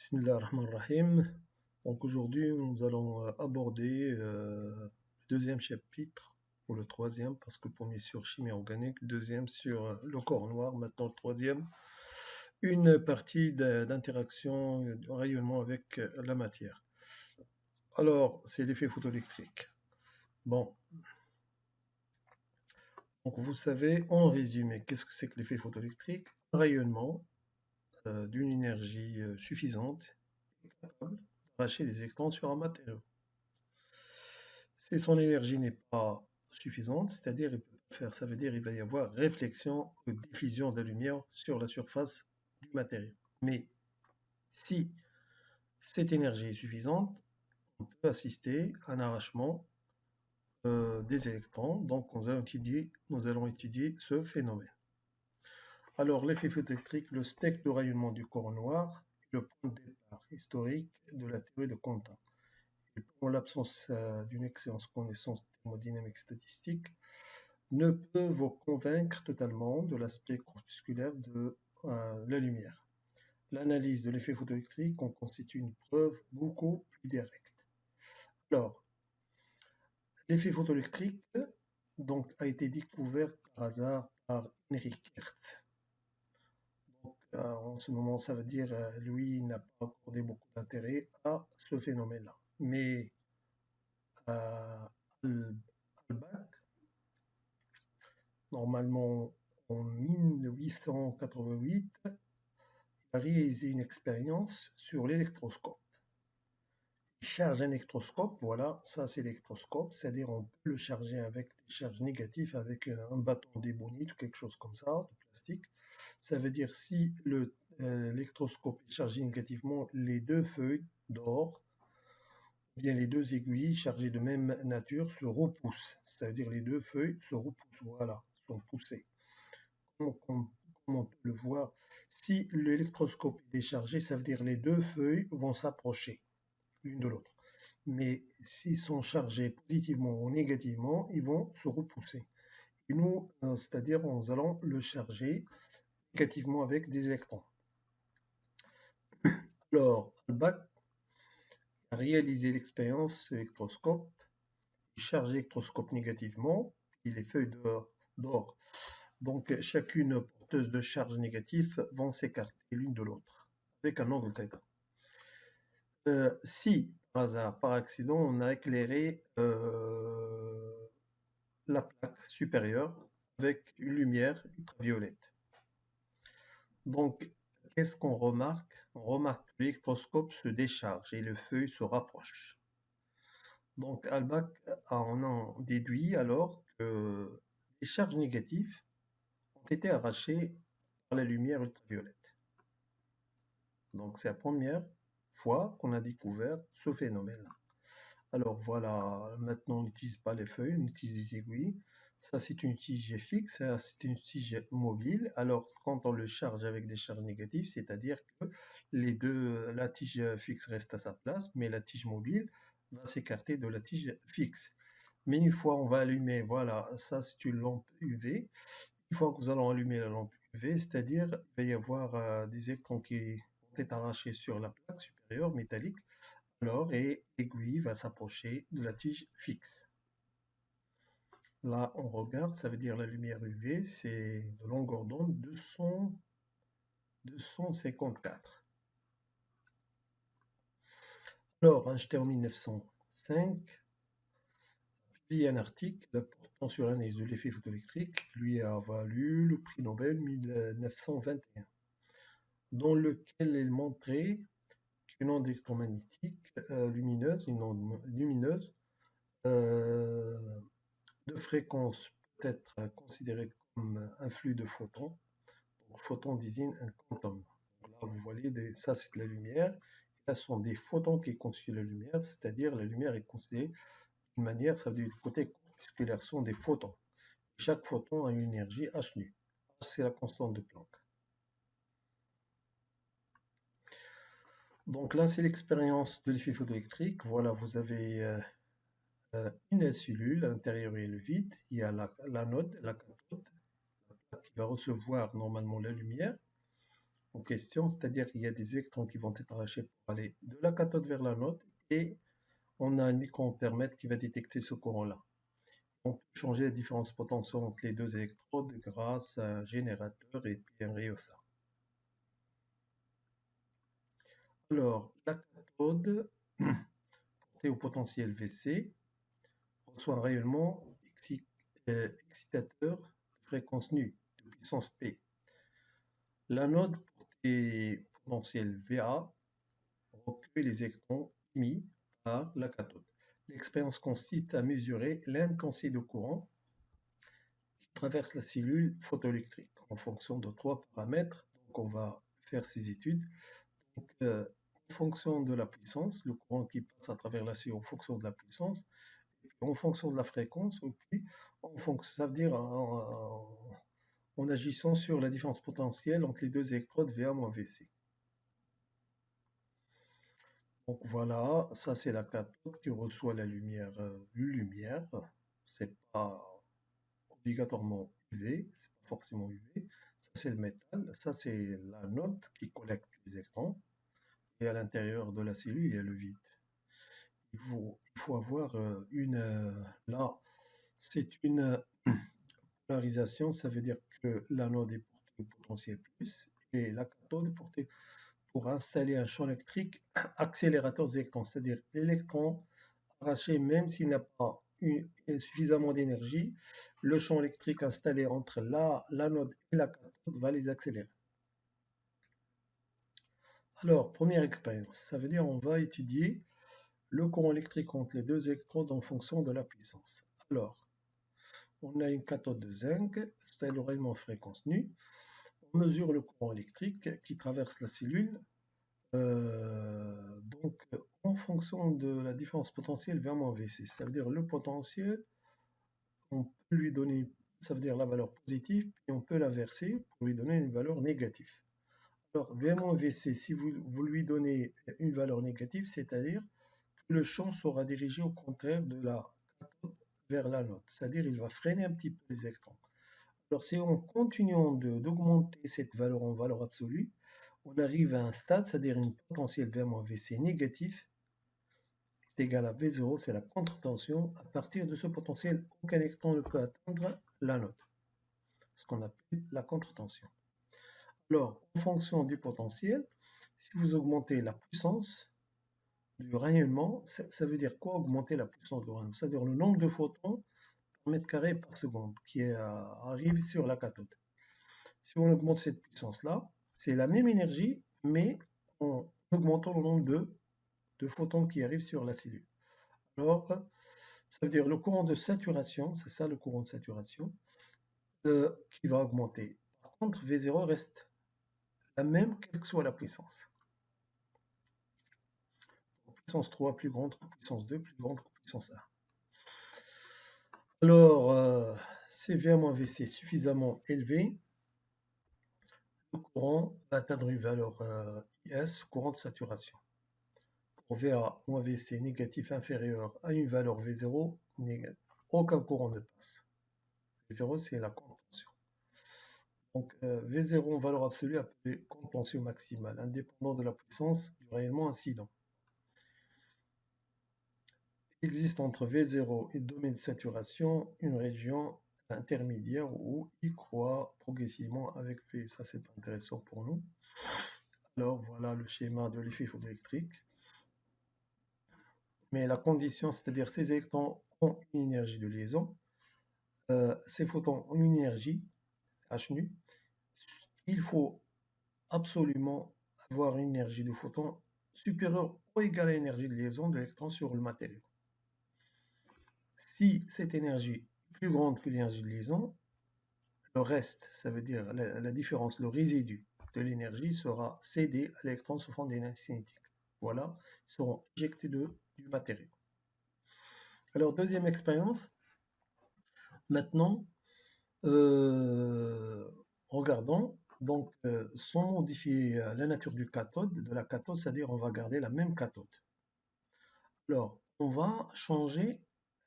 Bismillah ar-Rahman ar-Rahim. Donc aujourd'hui, nous allons aborder le deuxième chapitre, ou le troisième, parce que le premier sur chimie organique, le deuxième sur le corps noir, maintenant le troisième, une partie d'interaction, de rayonnement avec la matière. Alors, c'est l'effet photoélectrique. Bon, donc vous savez, en résumé, qu'est-ce que c'est que l'effet photoélectrique? Un rayonnement d'une énergie suffisante, capable d'arracher des électrons sur un matériau. Si son énergie n'est pas suffisante, c'est-à-dire il peut pas faire, ça veut dire il va y avoir réflexion ou diffusion de la lumière sur la surface du matériau. Mais si cette énergie est suffisante, on peut assister à un arrachement des électrons. Donc nous allons étudier ce phénomène. Alors l'effet photoélectrique, le spectre de rayonnement du corps noir, est le point de départ historique de la théorie de Quantum. Et en l'absence d'une excellente connaissance de thermodynamique statistique, ne peut vous convaincre totalement de l'aspect corpusculaire de la lumière. L'analyse de l'effet photoélectrique en constitue une preuve beaucoup plus directe. Alors, l'effet photoélectrique donc, a été découvert par hasard par Heinrich Hertz. Donc, en ce moment, ça veut dire lui n'a pas accordé beaucoup d'intérêt à ce phénomène-là. Mais Albach, normalement en 1888, il a réalisé une expérience sur l'électroscope. Il charge un électroscope, voilà, ça c'est l'électroscope, c'est-à-dire on peut le charger avec des charges négatives, avec un bâton d'ébonite ou quelque chose comme ça, de plastique. Ça veut dire si l'électroscope est chargé négativement, les deux feuilles d'or, ou bien les deux aiguilles chargées de même nature se repoussent. Ça veut dire les deux feuilles se repoussent, voilà, sont poussées. Comme on peut le voir, si l'électroscope est déchargé, ça veut dire les deux feuilles vont s'approcher l'une de l'autre. Mais s'ils sont chargés positivement ou négativement, ils vont se repousser. Et nous, c'est-à-dire nous allons le charger négativement avec des électrons. Alors, Albach a réalisé l'expérience électroscope, il charge l'électroscope négativement, et les feuilles d'or. Donc, chacune porteuse de charge négative vont s'écarter l'une de l'autre, avec un angle θ. Si, par hasard, par accident, on a éclairé la plaque supérieure avec une lumière ultraviolette. Donc, qu'est-ce qu'on remarque? On remarque que l'électroscope se décharge et le feuille se rapproche. Donc, Albach en a déduit alors que les charges négatives ont été arrachées par la lumière ultraviolette. Donc, c'est la première fois qu'on a découvert ce phénomène-là. Alors voilà, maintenant on n'utilise pas les feuilles, on utilise les aiguilles. Ça c'est une tige fixe, ça c'est une tige mobile. Alors quand on le charge avec des charges négatives, c'est-à-dire que la tige fixe reste à sa place, mais la tige mobile va s'écarter de la tige fixe. Mais une fois on va allumer, voilà, ça c'est une lampe UV. Une fois que nous allons allumer la lampe UV, c'est-à-dire il va y avoir des électrons qui vont être arrachés sur la plaque supérieure métallique. Alors, et l'aiguille va s'approcher de la tige fixe. Là, on regarde, ça veut dire la lumière UV, c'est de longueur d'onde 254. Alors, Einstein en 1905 publie un article portant sur l'analyse de l'effet photoélectrique qui lui a valu le prix Nobel 1921, dans lequel il montrait qu'une onde électromagnétique lumineuse, une onde lumineuse, de fréquence peut être considérée comme un flux de photons. Donc, photon désigne un quantum. Donc là, vous voyez, ça c'est de la lumière. Et là, ce sont des photons qui constituent la lumière, c'est-à-dire la lumière est considérée d'une manière, ça veut dire du côté corpusculaire, ce sont des photons. Chaque photon a une énergie h nu. C'est la constante de Planck. Donc là, c'est l'expérience de l'effet photoélectrique. Voilà, vous avez une cellule, à l'intérieur il y a le vide, il y a l'anode, la cathode, qui va recevoir normalement la lumière. en question, c'est-à-dire qu'il y a des électrons qui vont être arrachés pour aller de la cathode vers l'anode et on a un microampèremètre qui va détecter ce courant-là. On peut changer la différence potentielle entre les deux électrodes grâce à un générateur et puis un rhéostat. Alors, la cathode, portée au potentiel Vc, reçoit un rayonnement excitateur de fréquence nue de puissance P. L'anode portée au potentiel Va recueille les électrons émis par la cathode. L'expérience consiste à mesurer l'intensité de courant qui traverse la cellule photoélectrique en fonction de trois paramètres. Donc, on va faire ces études. Donc, en fonction de la puissance, le courant qui passe à travers la cellule en fonction de la puissance, en fonction de la fréquence, et puis ça veut dire en agissant sur la différence potentielle entre les deux électrodes VA moins VC. Donc voilà, ça c'est la cathode qui reçoit la lumière, c'est pas obligatoirement UV, c'est pas forcément UV. Ça c'est le métal, ça c'est l'anode qui collecte les électrons, et à l'intérieur de la cellule il y a le vide. Il faut avoir là, c'est une polarisation, ça veut dire que l'anode est portée au potentiel plus et la cathode est portée pour installer un champ électrique accélérateur des électrons, c'est-à-dire l'électron arraché, même s'il n'a pas suffisamment d'énergie, le champ électrique installé entre l'anode et la cathode va les accélérer. Alors, première expérience, ça veut dire on va étudier le courant électrique entre les deux électrodes en fonction de la puissance. Alors, on a une cathode de zinc, c'est le rayonnement fréquence nue. On mesure le courant électrique qui traverse la cellule. Donc, en fonction de la différence potentielle V-Vc, ça veut dire le potentiel, on peut lui donner, ça veut dire la valeur positive, et on peut l'inverser pour lui donner une valeur négative. Alors, V-Vc, si vous lui donnez une valeur négative, c'est-à-dire que le champ sera dirigé au contraire de la cathode vers l'anode, c'est-à-dire il va freiner un petit peu les électrons. Alors, si on continue d'augmenter cette valeur en valeur absolue, on arrive à un stade, c'est-à-dire une potentielle V-Vc négatif, est égal à V0, c'est la contre-tension. À partir de ce potentiel, aucun électron ne peut atteindre l'anode, ce qu'on appelle la contre-tension. Alors, en fonction du potentiel, si vous augmentez la puissance du rayonnement, ça veut dire quoi augmenter la puissance du rayonnement? Ça veut dire le nombre de photons par mètre carré par seconde qui arrive sur la cathode. Si on augmente cette puissance-là, c'est la même énergie, mais en augmentant le nombre de photons qui arrivent sur la cellule. Alors, ça veut dire le courant de saturation, c'est ça le courant de saturation, qui va augmenter. Par contre, V0 reste la même, quelle que soit la puissance. Puissance 3 plus grande que puissance 2 plus grande que puissance 1. Alors, si V1-Vc est suffisamment élevé, le courant va atteindre une valeur IS, courant de saturation. Pour Va-Vc négatif inférieur à une valeur V0, aucun courant ne passe. V0, c'est la contre-tension. Donc, V0 en valeur absolue appelée contre-tension maximale, indépendant de la puissance du rayonnement incident. Il existe entre V0 et le domaine de saturation une région intermédiaire où il croît progressivement avec V. Ça, c'est pas intéressant pour nous. Alors, voilà le schéma de l'effet photoélectrique. Mais la condition, c'est-à-dire ces électrons ont une énergie de liaison, ces photons ont une énergie, H nu, il faut absolument avoir une énergie de photon supérieure ou égale à l'énergie de liaison de l'électron sur le matériau. Si cette énergie est plus grande que l'énergie de liaison, le reste, ça veut dire la différence, le résidu de l'énergie sera cédé à l'électron sous forme d'énergie cinétique. Voilà, ils seront éjectés du matériau. Alors, deuxième expérience. Maintenant, regardons, donc, sans modifier la nature de la cathode, c'est-à-dire on va garder la même cathode. Alors, on va changer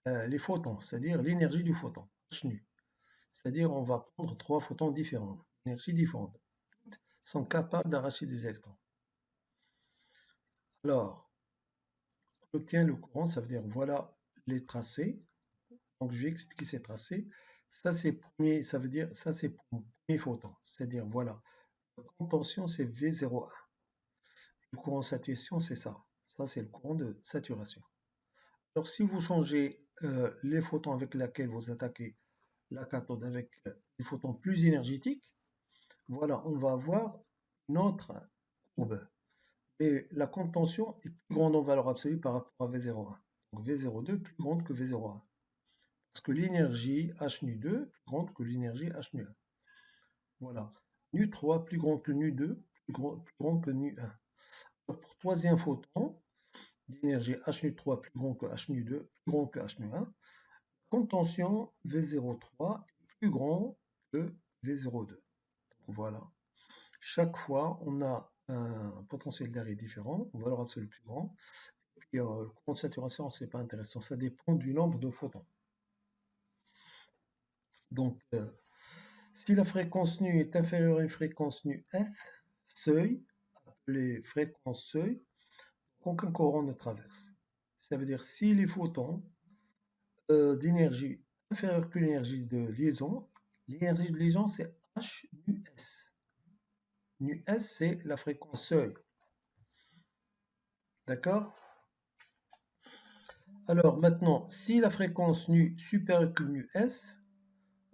les photons, c'est-à-dire l'énergie du photon, H nu. C'est-à-dire on va prendre trois photons différents, énergies différentes. sont capables d'arracher des électrons. Alors, on obtient le courant, ça veut dire voilà les tracés. Donc, je vais expliquer ces tracés. Ça, c'est premier, ça veut dire ça, c'est pour mon premier photon. C'est-à-dire voilà, la contention, c'est V01. Le courant de saturation, c'est ça. Ça, c'est le courant de saturation. Alors, si vous changez les photons avec lesquels vous attaquez la cathode avec des photons plus énergétiques, voilà, on va avoir une autre courbe. Et la contention est plus grande en valeur absolue par rapport à V01. Donc V02 plus grande que V01. Parce que l'énergie H nu 2 plus grande que l'énergie H nu 1. Voilà. Nu 3 plus grand que nu 2, plus grand que nu 1. Alors pour troisième photon, l'énergie H nu 3 plus grand que H nu 2, plus grand que H nu 1. Contention V03 plus grand que V02. Donc voilà. Chaque fois, on a un potentiel d'arrêt différent, une valeur absolue plus grand. Et le courant de saturation, c'est pas intéressant. Ça dépend du nombre de photons. Donc, si la fréquence nu est inférieure à une fréquence nu S, seuil, appelé fréquence seuil, aucun courant ne traverse. Ça veut dire si les photons d'énergie inférieure que l'énergie de liaison c'est H nu S. Nu S, c'est la fréquence seuil. D'accord? Alors maintenant, si la fréquence nu supérieure que nu S,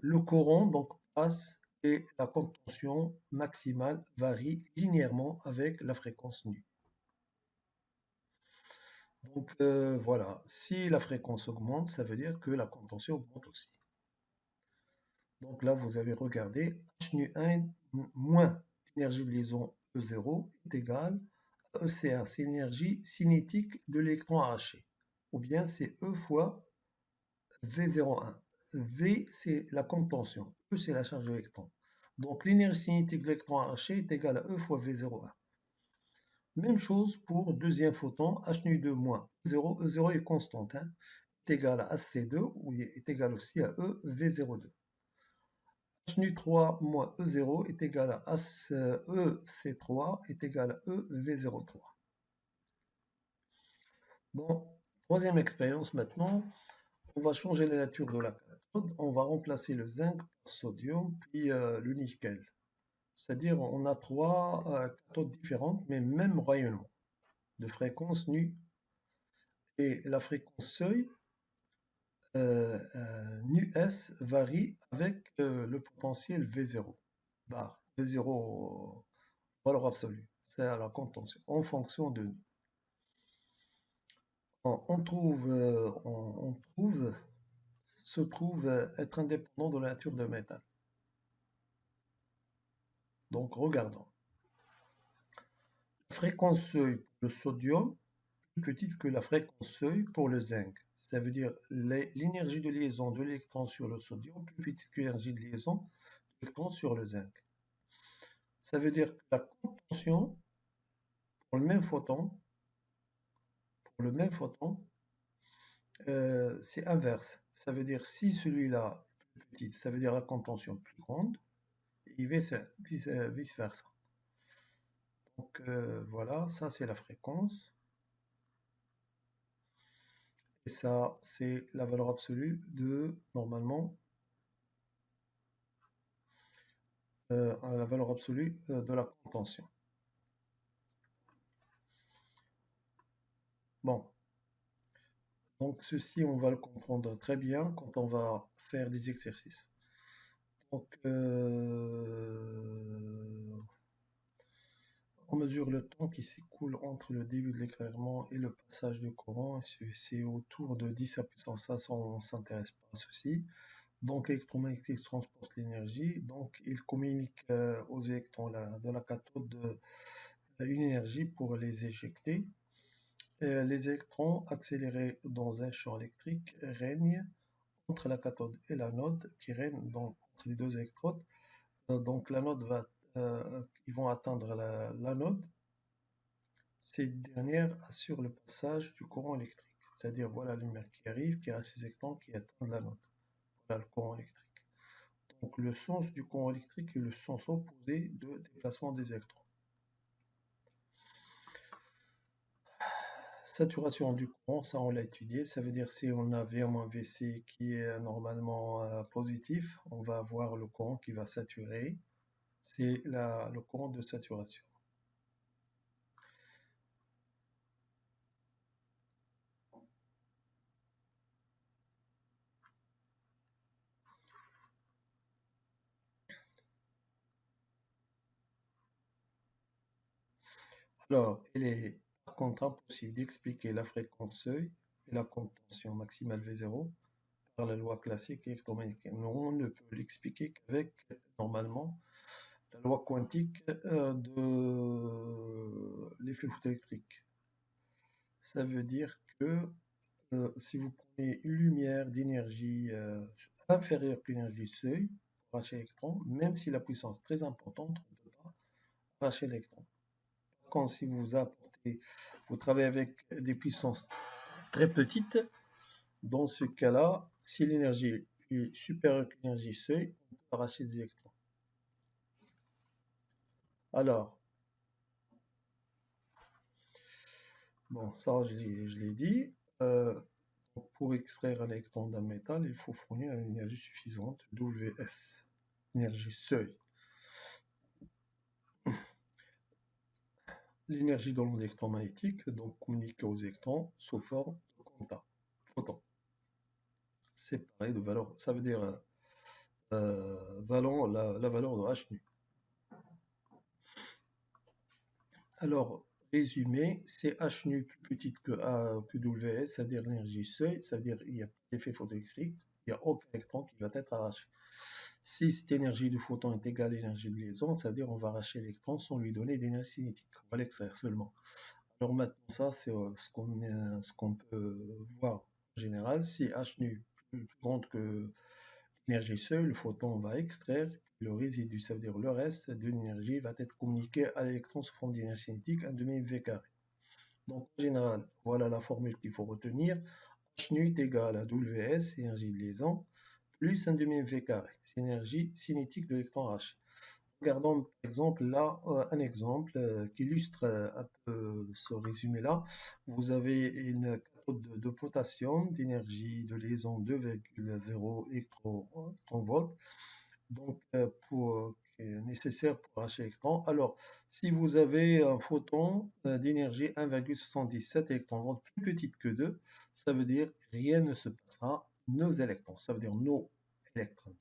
le courant donc passe et la contention maximale varie linéairement avec la fréquence nu. Donc voilà, si la fréquence augmente, ça veut dire que la contention augmente aussi. Donc là, vous avez regardé H nu 1 moins l'énergie de liaison E0 est égale à EC1, c'est l'énergie cinétique de l'électron arraché. Ou bien c'est E fois V01. V, c'est la contention. E, c'est la charge de l'électron. Donc l'énergie cinétique de l'électron arraché est égale à E fois V01. Même chose pour deuxième photon, H nu 2 moins E0. E0 est constante, hein, est égal à C2, ou est égal aussi à E V02. H nu 3 moins E0 est égal à EC3 est égal à E V03. Bon, troisième expérience maintenant. On va changer la nature de la cathode. On va remplacer le zinc par le sodium, puis le nickel. C'est-à-dire, on a trois cathodes différentes, mais même rayonnement, de fréquence nu. Et la fréquence seuil, nu S, varie avec le potentiel V0, bar. V0, valeur absolue. C'est à la contention, en fonction de nu. Se trouve être indépendant de la nature de métal. Donc, regardons. La fréquence seuil pour le sodium est plus petite que la fréquence seuil pour le zinc. Ça veut dire l'énergie de liaison de l'électron sur le sodium est plus petite que l'énergie de liaison de l'électron sur le zinc. Ça veut dire que la contention pour le même photon, c'est inverse. Ça veut dire si celui-là est plus petit, ça veut dire la contention plus grande, et vice-versa. Donc voilà, ça c'est la fréquence. Et ça, c'est la valeur absolue de, normalement, la valeur absolue de la contention. Bon, donc ceci, on va le comprendre très bien quand on va faire des exercices. Donc, on mesure le temps qui s'écoule entre le début de l'éclairement et le passage du courant. C'est autour de 10 à puissance 500, on ne s'intéresse pas à ceci. Donc, l'électromagnétique transporte l'énergie. Donc, il communique aux électrons de la cathode une énergie pour les éjecter. Les électrons accélérés dans un champ électrique règnent entre la cathode et l'anode, qui règnent donc entre les deux électrodes. Donc l'anode ils vont atteindre l'anode. Cette dernière assure le passage du courant électrique. C'est-à-dire, voilà la lumière qui arrive, qui reste les électrons qui atteignent l'anode. Voilà le courant électrique. Donc le sens du courant électrique est le sens opposé de déplacement des électrons. Saturation du courant, ça on l'a étudié, ça veut dire si on a V-VC qui est normalement positif, on va avoir le courant qui va saturer, c'est le courant de saturation. Alors, il est par contre impossible d'expliquer la fréquence seuil et la contention maximale V0 par la loi classique électromagnétique. On ne peut l'expliquer qu'avec, normalement, la loi quantique de l'effet photoélectrique. Ça veut dire que si vous prenez une lumière d'énergie inférieure que l'énergie seuil pour arracher l'électron, même si la puissance est très importante, on ne peut pas arracher l'électron. Quand si vous travaillez avec des puissances très petites, dans ce cas-là, si l'énergie est supérieure que l'énergie seuil, on peut arracher des électrons. Alors, bon, ça je l'ai dit. Pour extraire un électron d'un métal, il faut fournir une énergie suffisante, WS, énergie seuil. L'énergie de l'onde électromagnétique donc communique aux électrons sous forme de quanta, photons. Séparé de valeur, ça veut dire la valeur de h nu. Alors, résumé, c'est h nu plus petite que WS, c'est-à-dire l'énergie seuil, c'est-à-dire il n'y a pas d'effet photoélectrique, il n'y a aucun électron qui va être arraché. Si cette énergie du photon est égale à l'énergie de liaison, c'est-à-dire on va arracher l'électron sans lui donner d'énergie cinétique, on va l'extraire seulement. Alors maintenant, ça c'est ce qu'on peut voir en général. Si h nu est plus grande que l'énergie seuil, le photon va extraire, le résidu, ça veut dire le reste de l'énergie, va être communiqué à l'électron sous forme d'énergie cinétique, 1 demi V carré. Donc en général, voilà la formule qu'il faut retenir. H nu est égal à WS, énergie de liaison, plus 1 demi V carré, énergie cinétique de l'électron arraché. Regardons par exemple là un exemple qui illustre un peu ce résumé-là. Vous avez une cathode de potassium d'énergie de liaison 2,0 électronvolts, donc qui est nécessaire pour arracher l'électron. Alors, si vous avez un photon d'énergie 1,77 électronvolts plus petite que 2, ça veut dire rien ne se passera, nos électrons, ça veut dire nos électrons.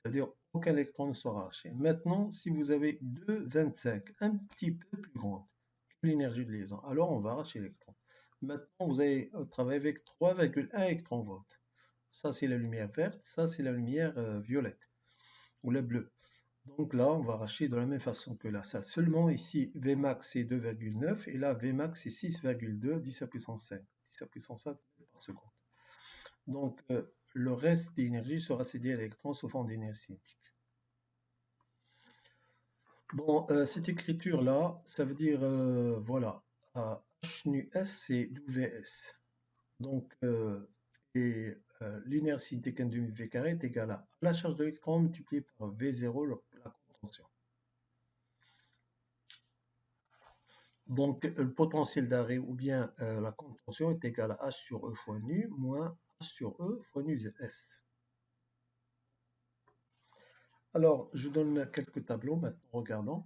C'est-à-dire aucun électron ne sera arraché. Maintenant, si vous avez 2,25, un petit peu plus grande que l'énergie de liaison, alors on va arracher l'électron. Maintenant, vous allez travailler avec 3,1 électronvolts. Ça, c'est la lumière verte, ça, c'est la lumière violette ou la bleue. Donc là, on va arracher de la même façon que là. Ça, seulement ici, Vmax c'est 2,9 et là, Vmax c'est 6,2, 10 à puissance 5, 10 à puissance 5 par seconde. Donc, le reste d'énergie sera cédé à l'électron sous forme d'énergie cinétique. Bon, cette écriture-là, ça veut dire, voilà, H nu S, c'est WS. Donc, l'inertie cinétique 1 demi V carré est égale à la charge de l'électron multipliée par V0, la contention. Donc, le potentiel d'arrêt ou bien la contention est égale à H sur E fois nu moins H sur E fois nu S. Alors, je donne quelques tableaux maintenant, regardons.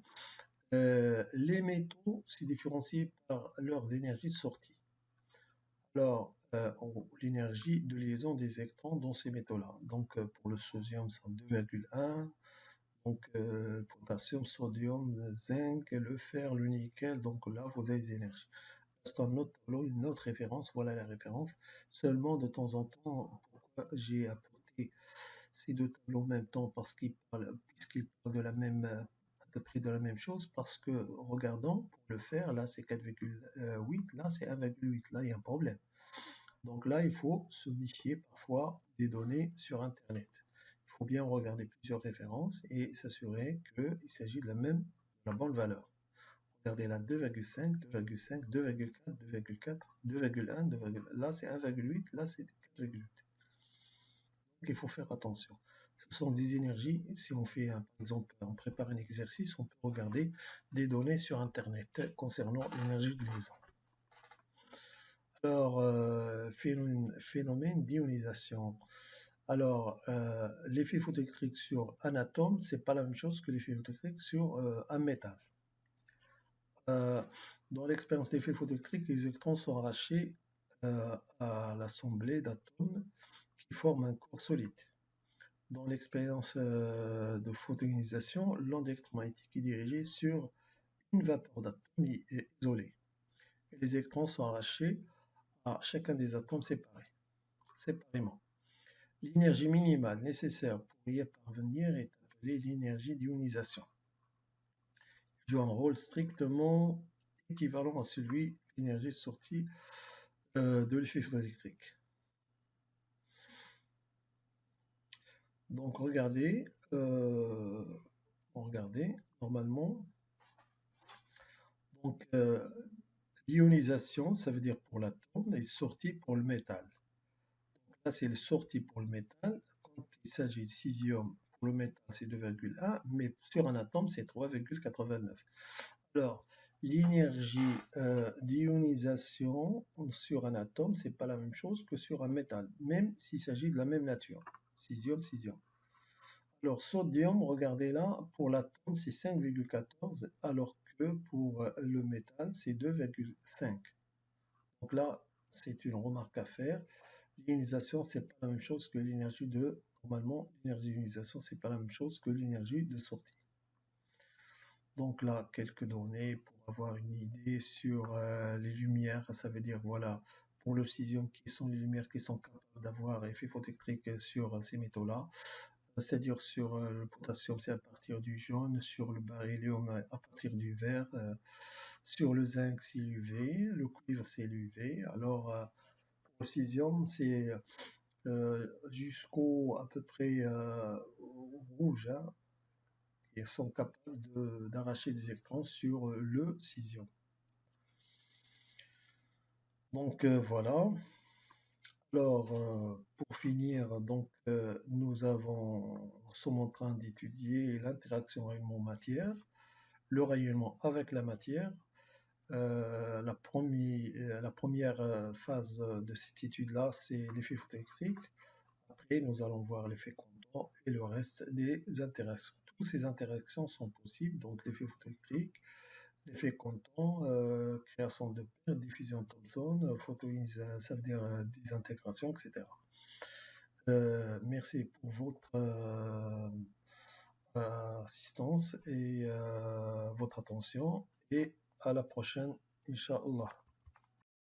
Les métaux se différencient par leurs énergies de sortie. Alors, l'énergie de liaison des électrons dans ces métaux-là. Donc, pour le sodium, c'est 2,1. Donc, potassium, sodium, zinc, le fer, le nickel. Donc là, vous avez des énergies. C'est un autre tableau, une autre référence. Voilà la référence. Seulement, de temps en temps, pourquoi j'ai apporté ces deux tableaux en même temps? Puisqu'ils parlent de la même, à peu près de la même chose. Parce que, regardons, pour le fer, là, c'est 4,8. Là, c'est 1,8. Là, il y a un problème. Donc là, il faut se méfier parfois des données sur Internet. Il faut bien regarder plusieurs références et s'assurer qu'il s'agit de la bonne valeur. Regardez là 2,5, 2,5, 2,4, 2,4, 2,1, 2,1. Là c'est 1,8, là c'est 4,8. Donc il faut faire attention. Ce sont des énergies. Si on fait, par exemple, on prépare un exercice, on peut regarder des données sur Internet concernant l'énergie de lumière. Alors, phénomène d'ionisation. Alors, l'effet photoélectrique sur un atome, c'est pas la même chose que l'effet photoélectrique sur un métal. Euh, Dans l'expérience d'effet photoélectrique, les électrons sont arrachés à l'assemblée d'atomes qui forment un corps solide. Dans l'expérience de photoionisation, l'onde électromagnétique est dirigée sur une vapeur d'atomes isolée. Et les électrons sont arrachés à chacun des atomes séparément. L'énergie minimale nécessaire pour y parvenir est appelée l'énergie d'ionisation. Elle joue un rôle strictement équivalent à celui de l'énergie sortie de l'effet photoélectrique. Donc regardez, normalement, donc l'ionisation, ça veut dire pour l'atome, et sortie pour le métal. Donc là, c'est le sortie pour le métal. Quand il s'agit de césium, pour le métal, c'est 2,1, mais sur un atome, c'est 3,89. Alors, l'énergie d'ionisation sur un atome, c'est pas la même chose que sur un métal, même s'il s'agit de la même nature. Césium, césium. Alors, sodium, regardez là, pour l'atome, c'est 5,14, alors que pour le métal, c'est 2,5. Donc là, c'est une remarque à faire. L'ionisation, c'est pas la même chose que l'énergie de... Normalement, l'énergie d'ionisation, c'est pas la même chose que l'énergie de sortie. Donc là, quelques données pour avoir une idée sur les lumières. Ça veut dire, voilà, pour le césium, qui sont les lumières qui sont capables d'avoir effet photoélectrique sur ces métaux-là. C'est-à-dire sur le potassium, c'est à partir du jaune, sur le beryllium, à partir du vert, sur le zinc, c'est l'UV, le cuivre, c'est l'UV. Alors, pour le césium, c'est jusqu'au à peu près rouge, hein, et sont capables d'arracher des électrons sur le césium. Donc voilà. Alors, pour finir, donc, nous sommes en train d'étudier l'interaction rayonnement-matière, le rayonnement avec la matière. La première phase de cette étude-là, c'est l'effet photoélectrique. Après, nous allons voir l'effet Compton et le reste des interactions. Toutes ces interactions sont possibles, donc l'effet photoélectrique, l'effet Compton, création de paires, diffusion Thomson, photoionisation, ça veut dire désintégration, etc. Merci pour votre assistance et votre attention et à la prochaine, Inch'Allah.